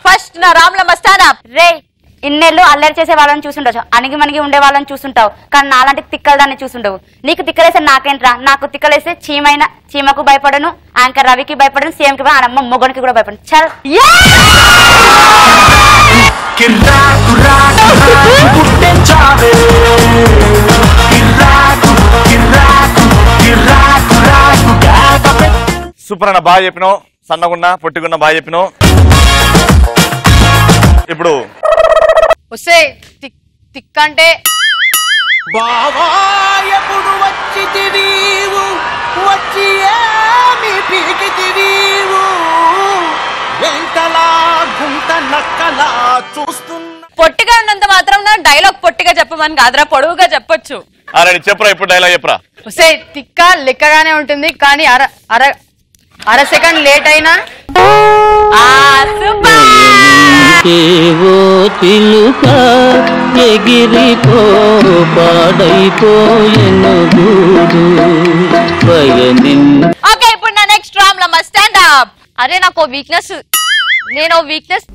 ఫస్ట్ నా రామ్ల మస్తానా రే ఇన్నేళ్ళు అల్లరి చేసే వాళ్ళని చూసుండొచ్చు, అణిగి మణిగి ఉండే వాళ్ళని చూసుంటావు, కానీ నాలాంటి తిక్కల దాన్ని చూసుండవు. నీకు తిక్కలేసే నాకేంట్రా, నాకు తిక్కలేసే చీమకు భయపడను, యాంకర్ రవికి భయపడను, సీఎంకి అమ్మ మొగనికి కూడా భయపడను. చల్ సూపర్ అన్న, బాగా చెప్పినావు. సన్నగున్నా పొట్టిగున్నా బాగా చెప్పినావు. ఇప్పుడు వస్తే తిక్కంటే బావా ఎప్పుడు వచ్చితివీవు, వచ్చి ఏమి పీకితివీవు, వెంటలా గుంట నక్కలా చూస్తున్నా. పొట్టిగా ఉన్నంత మాత్రం నా డైలాగ్ పొట్టిగా చెప్పమని కాదురా, పొడవుగా చెప్పొచ్చు. అరే చెప్పురా, ఇప్పుడు డైలాగ్ చెప్పురా. వస్తే తిక్క లెక్కగానే ఉంటుంది, కానీ అర సెకండ్ లేట్ అయినా ఓకే. ఇప్పుడు నా నెక్స్ట్ రామ్లమ్మ స్టాండ్ అప్. అరే నాకు వీక్నెస్, నేను వీక్నెస్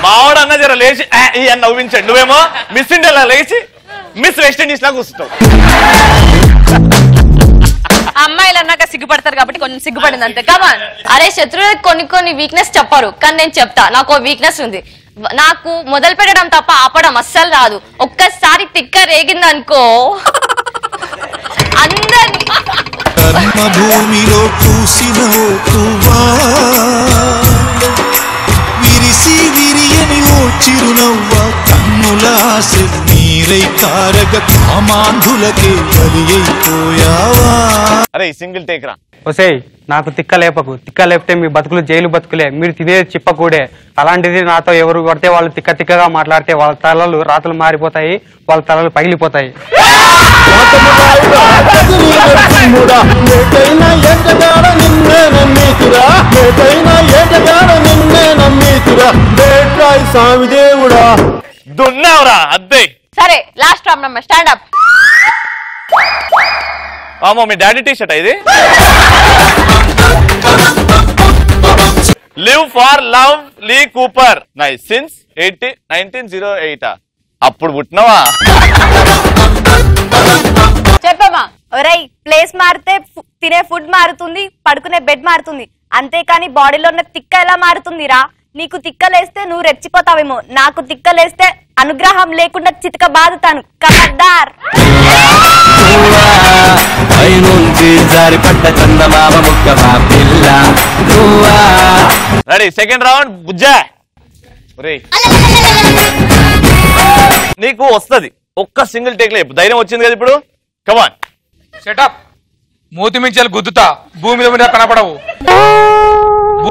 మావాడు అన్న జర లేచి ఈ అన్న నవ్వించండి. నువ్వేమో మిస్ ఇండియాలో లేచి మిస్ వెస్ట్ ఇండీస్ లా కూర్చుంటావు. అమ్మాయిలు అన్నాక సిగ్గుపడతారు కాబట్టి కొంచెం సిగ్గుపడింది అంతే. కమాన్. అరే శత్రువులకు కొన్ని వీక్నెస్ చెప్పరు, కానీ నేను చెప్తా. నాకు వీక్నెస్ ఉంది, నాకు మొదలు పెట్టడం తప్ప ఆపడం అస్సలు రాదు. ఒక్కసారి తిక్క రేగిందనుకో అందరినీ భూమిలో చూసిన విరిసి విరియని ఓ చిరునవ్వ, కన్నుల ఆశ నీరై కారగ కామాంధులకే బలి అయిపోయావా. అరే సింగిల్ టేక్ రా. ఒసేయ్ నాకు తిక్క లేపకు, తిక్క లేపితే మీ బతుకులు జైలు బతుకులే, మీరు తినేది చిప్పకూడే. అలాంటిది నాతో ఎవరు కొడితే వాళ్ళు తిక్క తిక్కగా మాట్లాడితే వాళ్ళ తలలు రాతలు మారిపోతాయి, వాళ్ళ తలలు పగిలిపోతాయి. దున్నావురా అద్దే. సరే లాస్ట్ రామ్లమ్మ స్టాండ్ అప్. అమ్మో మీ డాడీ టీ షర్ట్ ఇది. Live far love Lee Cooper nice since 1908. అప్పుడు పుట్టినవా? చెప్పమ్మా. ఒరేయ్ ప్లేస్ మారితే తినే ఫుడ్ మారుతుంది, పడుకునే బెడ్ మారుతుంది, అంతేకాని బాడీలో ఉన్న తిక్క ఎలా మారుతుందిరా? నీకు తిక్కలేస్తే నువ్వు రెచ్చిపోతావేమో, నాకు తిక్కలేస్తే అనుగ్రహం లేకుండా చితక బాదుతాను. కబడ్దార్. Ready second round. బుజ్జా నీకు వస్తుంది ఒక్క సింగిల్ టేక్ లో ధైర్యం వచ్చింది కదా ఇప్పుడు. కమాన్. సెటప్. మూతి మించాలి గుద్దుతా, భూమి మీద కనపడవు.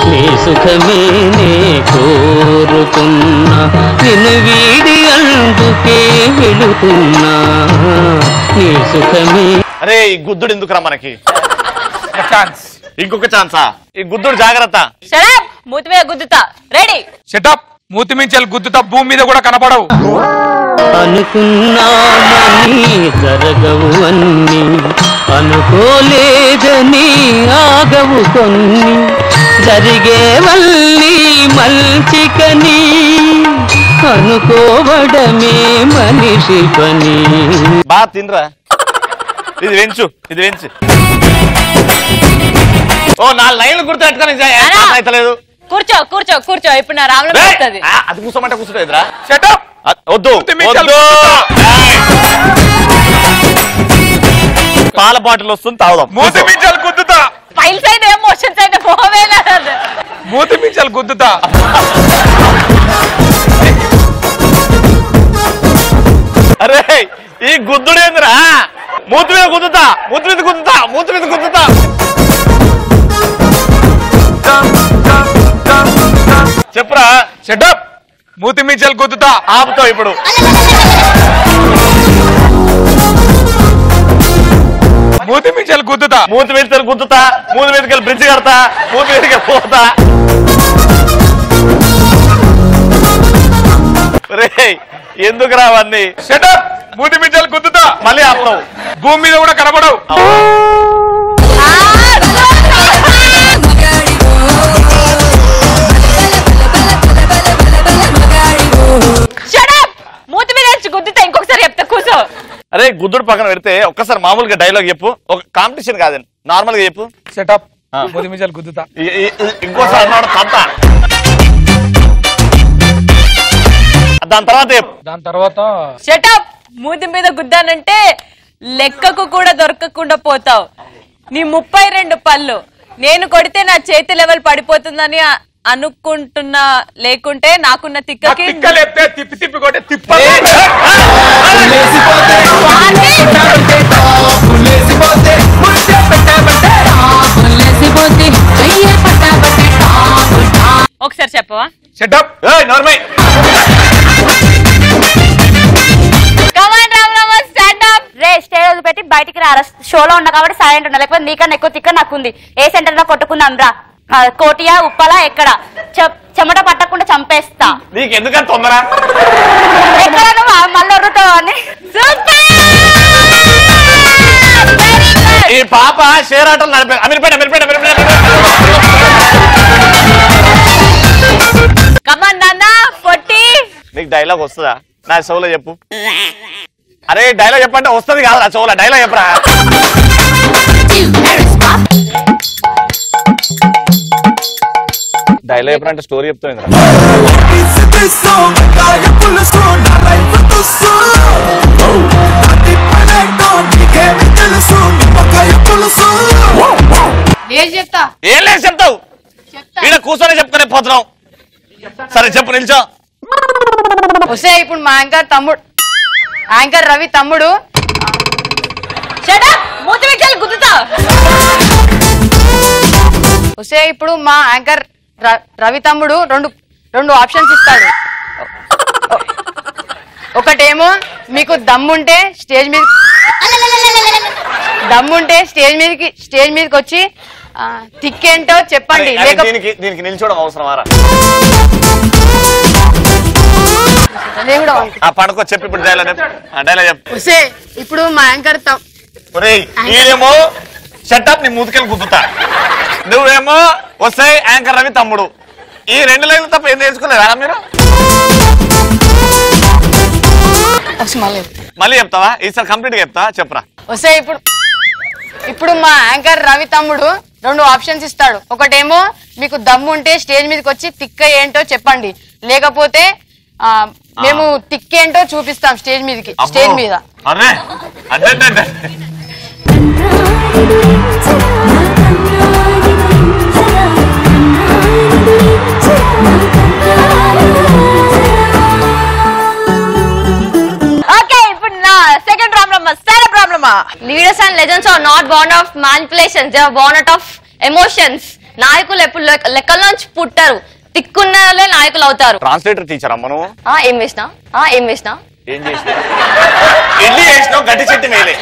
నీ సుఖమే నే కోరుకున్నా, నిన్ను వీడి అందుకే వెళుతున్నా. నీ సుఖమే. అరే ఈ గుద్దుడు ఎందుకురా మనకి? ఛాన్స్, ఇంకొక ఛాన్సా? ఈ గుద్దుడు జాగ్రత్త. మూతి మీద గుద్దుతా. రెడీ. సెటప్. మూతి మించాలి గుద్దుతా, భూమి మీద కూడా కనపడవు. అనుకున్నామని జరగవు అన్ని, అనుకోలేదని ఆగవు కొన్ని, జరిగేవల్లి మల్చికని, అనుకోవడమే మనిషి పని. బా తినరా. ఇది వెంచు, ఇది వెంచు. ఓ 4 లైన్లు గుర్తుపెట్టుకోలేదు. కూర్చో కూర్చో కూర్చో. ఇప్పుడు నా రామ్లమ్మ వస్తుంది. అది కూర్చోమంటే కూర్చోలేదురా. సెటప్. వద్దు పాల బాటిల్ వస్తుంది తాగుదాం. మూతి మించాలి గుద్దుతా. ఫైల్స్ అయితే ఎమోషన్స్ అయితే పోవేలా. మూతి మించాలి గుద్దుతా. అరే ఈ గుద్దుడు ఏందిరా? మూతి మీద గుద్దుతా, మూతి మీద గుద్దుతా, మూతి మీద గుద్దుతా. చెప్పురా. సెటప్. మూతి మించాలి గుద్దుతా. ఆపుతావు ఇప్పుడు. మూతి మించాలి గుద్దుతా. మూతి మీద గుద్దుతా, మూతి మీదకి బ్రిడ్జ్ కడతా, మూతి మీదకి పోతా. ఎందుకు రావన్నీ సెటప్ మూతి మించాలు గుద్దుతా మళ్ళీ ఆపవు భూమి మీద కూడా కనబడవు మూతి మీద గుద్దుతా ఇంకొకసారి చెప్తా కూర్చో. అరే గుద్దుడు పక్కన పెడితే ఒక్కసారి మామూలుగా డైలాగ్ చెప్పు. ఒక కాంపిటీషన్ కాదండి, నార్మల్ గా చెప్పు. సెటప్ మూతి మించాలు గుద్దుతా. ఇంకోసారి దాని తర్వాత షటప్ మూతి మీద గుద్దానంటే లెక్కకు కూడా దొరకకుండా పోతావు. నీ 32 పళ్ళు నేను కొడితే నా చేతి లెవెల్ పడిపోతుందని అనుకుంటున్నా, లేకుంటే నాకున్న తిక్కకి తిప్పి తిప్పి కొట్టే తిప్ప ఒకసారి చెప్పవా? సెటప్ రే స్టేజ్ వదిలిపెట్టి బయటికి రా. షోలో ఉన్నా కాబట్టి సైలెంట్ ఉన్నా, లేకపోతే నీకన్నా ఎక్కువ తిక్క నాకుంది. ఏ సెంటర్ లో కొట్టుకుందాం రా. కోటియా ఉప్పలా ఎక్కడ చెమట పట్టకుండా చంపేస్తా. నీకు ఎందుకని తొందర? ఎక్కడ మళ్ళీ వరుతావు అని. ఈ పాప షేర్ ఆటలు నడిపే అమీర్పేట కమాన్ నాన్న పొట్టి. నీకు డైలాగ్ వస్తుందా? నా షోలో చెప్పు. అరే డైలాగ్ చెప్పంటే వస్తుంది కాదు, నా షోలో డైలాగ్ చెప్పరా. డైలాగ్ చెప్పరంటే స్టోరీ చెప్తాను. చెప్తా. ఏం లేదు చెప్తావు, ఈడ కూర్చొని చెప్పుకునే పోతున్నావు. సరే చెప్పు, నిల్చో. వస్తే ఇప్పుడు మా యాంకర్ రవి తమ్ముడు వస్తే ఇప్పుడు మా యాంకర్ రవి తమ్ముడు రెండు ఆప్షన్స్ ఇస్తాడు. ఒకటేమో మీకు దమ్ముంటే స్టేజ్ మీదకి వచ్చి తిక్కేంటో చెప్పండి. దీనికి నిల్చోవడం అవసరమారా? పడుకో చెప్పి ఇప్పుడు డైలాగ్ చెప్పు. ఇప్పుడు మా యాంకర్ నేనేమో షటప్ నీ మూతికెళ్ళి గుద్దుతా, నువ్వేమో వస్తే యాంకర్ రవి తమ్ముడు. ఈ 2 లైన్లు తప్ప ఏం నేర్చుకోలేదా మీరు? మళ్ళీ చెప్తావా? ఈసారి కంప్లీట్ గా చెప్తా, చెప్పరా. వస్తే ఇప్పుడు మా యాంకర్ రవి తమ్ముడు 2 ఆప్షన్స్ ఇస్తాడు. ఒకటేమో మీకు దమ్ము ఉంటే స్టేజ్ మీదకి వచ్చి తిక్క ఏంటో చెప్పండి, లేకపోతే మేము తిక్కేంటో చూపిస్తాం స్టేజ్ మీద. అరే అదే Leaders and legends are not born of manipulations, they are born out of emotions. నాయకులు ఎప్పుడు లెక్కల్లోంచి పుట్టారు, తిక్కున్న వాళ్ళే నాయకులు అవుతారు. ట్రాన్స్లేటర్ టీచర్ అమ్మ నువ్వు. ఏం చేసినా ఏం చేసినావు? ఇడ్లీ చేసినావు, గడ్డి చెట్టు మేలే.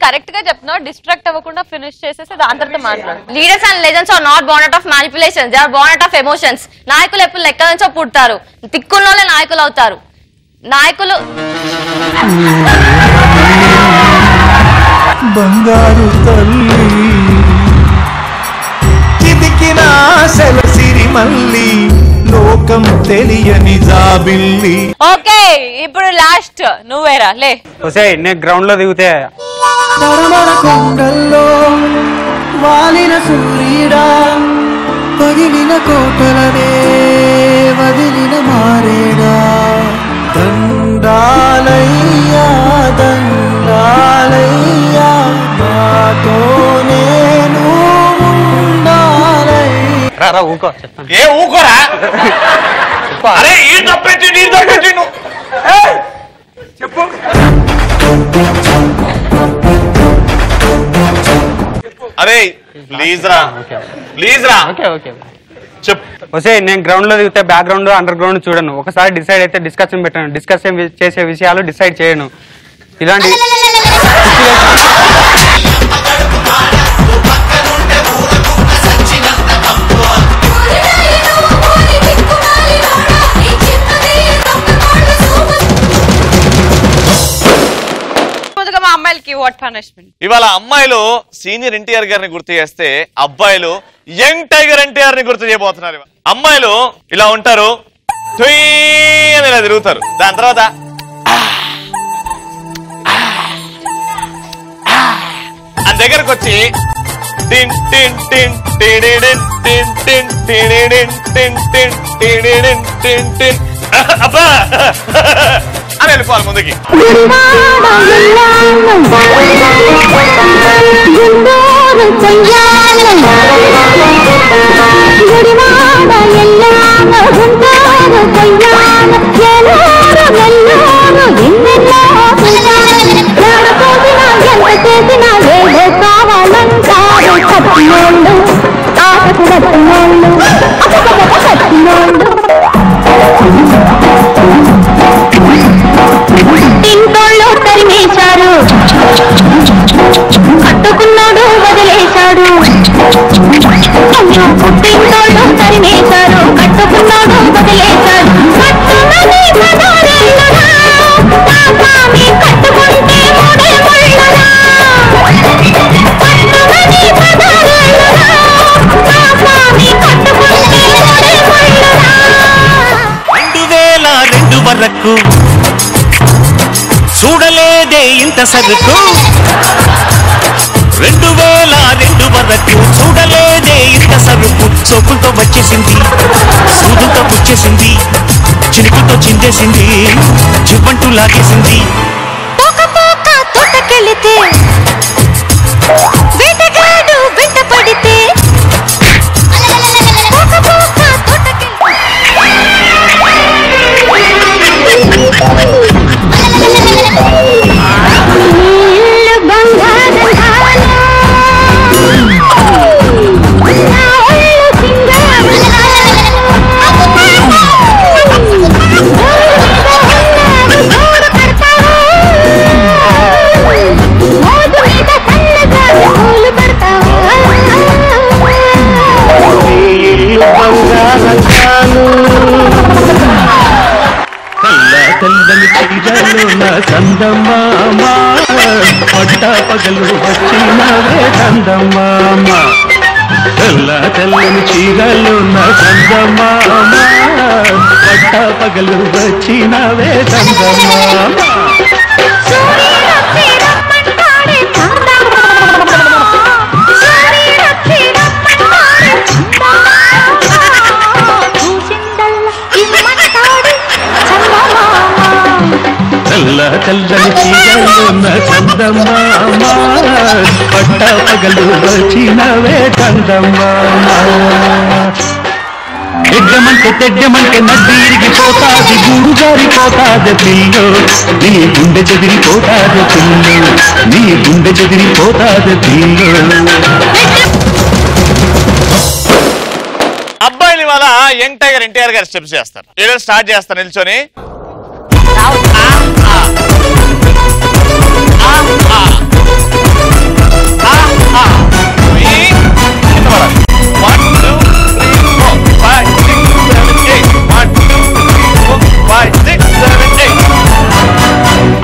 కరెక్ట్ గా చెప్తున్నావు, డిస్ట్రాక్ట్ అవ్వకుండా ఫినిష్ చేసేసి దాని తర్వాత మాట్లాడు. Leaders and legends are not born out of manipulations, they are born out of emotions. నాయకులు ఎప్పుడు లెక్క నుంచో పుడతారు, తిక్కున్న వాళ్ళే నాయకులు అవుతారు. నాయకులు బంగారు తల్లి కిదికిన ఆశల సిరిమల్లి, లోకం తెలియని జాబిల్లి. ఓకే ఇప్పుడు లాస్ట్ నువ్వేరా లే. నేను గ్రౌండ్ లో దిగితే కొండల్లో వాలిన సూర్యుడా, పగిలిన కోటలనే వదిలిన మారేడా, దండాలయ్యా దండాలయ్యా, నాతో నేను ఉండాలయ్యా. ఊకో చెప్తాను. ఏ ఊకోరా? అరే ఈ తప్పెట్టి నీ తప్పెట్టి నువ్వు చెప్పు. అరే ప్లీజ్ రా చెప్పు. నేను గ్రౌండ్ లో దిగితే బ్యాక్గ్రౌండ్ అండర్ గ్రౌండ్ చూడను. ఒకసారి డిసైడ్ అయితే డిస్కషన్ పెట్టాను, డిస్కషన్ చేసే విషయాలు డిసైడ్ చేయను. ఇలాంటి వాట్ పనిష్మెంట్? ఇవాళ అమ్మాయిలు సీనియర్ ఎన్టీఆర్ గారిని గుర్తు చేస్తే అబ్బాయిలు యంగ్ టైగర్ ఎన్టీఆర్ ని గుర్తు చేయబోతున్నారు. అమ్మాయిలు ఇలా ఉంటారు, అని ఇలా తిరుగుతారు. దాని తర్వాత ఆ దగ్గరకు వచ్చి టిన్ టిన్ టిన్ టిడిడిన్ టిన్ టిన్ టిడిడిన్ టిన్ టిన్ టిడిడిన్ టిన్ టిన్ అబ్బా అని వెళ్ళిపోవాలి ముందుకి. ఇంటోళ్ళు తరిమేశారు, కట్టుకున్నాడు వదిలేశాడు. ఇంటోళ్ళు తరిమేశారు, కట్టుకున్నాడు వదిలేశాడు. కట్టుమని పదారెళ్ళరా, నా స్వామి కట్టుకుంటే మూడే ముళ్ళరా. కట్టుమని పదారెళ్ళరా, నా స్వామి కట్టుకుంటే మూడే ముళ్ళరా. 2002 వరకు చూడలేదే ఇంత సరుకు, 2002 వరకు చూడలేదే ఇంత సరుకు. సోకులతో వచ్చేసింది, సూదుతో పుచ్చేసింది, చినుకుతో చిందేసింది, చువ్వంటూ లాగేసింది. పోక తోటకెళితే వేటగాడు వెంట పడితే, తెల్లని చీరలో నా చందమామ, పట్ట పగలు వచ్చినవే చందమామ. తెల్లని చీరలో నా చందమామ, పట్ట పగలు వచ్చినవే చందమామ. తెల్లని చీరలో నా చందమామ, పట్ట పగలు వచ్చినవే చందమామ. తెడ్డమంటే నడ్డి ఇరిగిపోతాది, గూడు జారిపోతాది పిల్లు, నీ గుండె చెదిరిపోతాది పిల్లు, నీ గుండె చెదిరిపోతాది పిల్లు. అబ్బాయిలు ఇవాళ యంగ్ టైగర్ ఎన్టీఆర్ గారు స్టెప్స్ చేస్తారు. ఏదో స్టార్ట్ చేస్తారు నిల్చొని.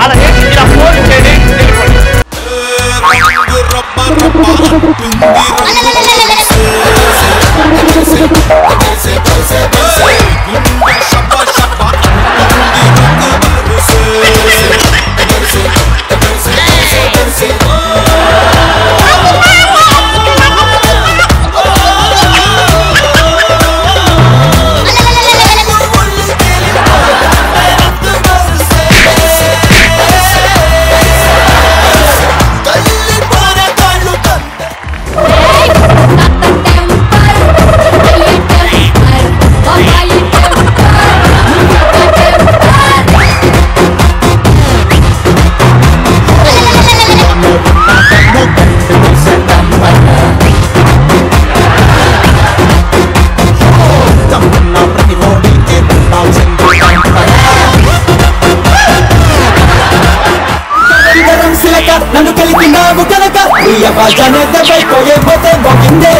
అలా ఇలా ఫోన్ చేయండి. నన్ను కలిపినావు కనుక ప్రియ భాష పోయే పోతే పోయిందే.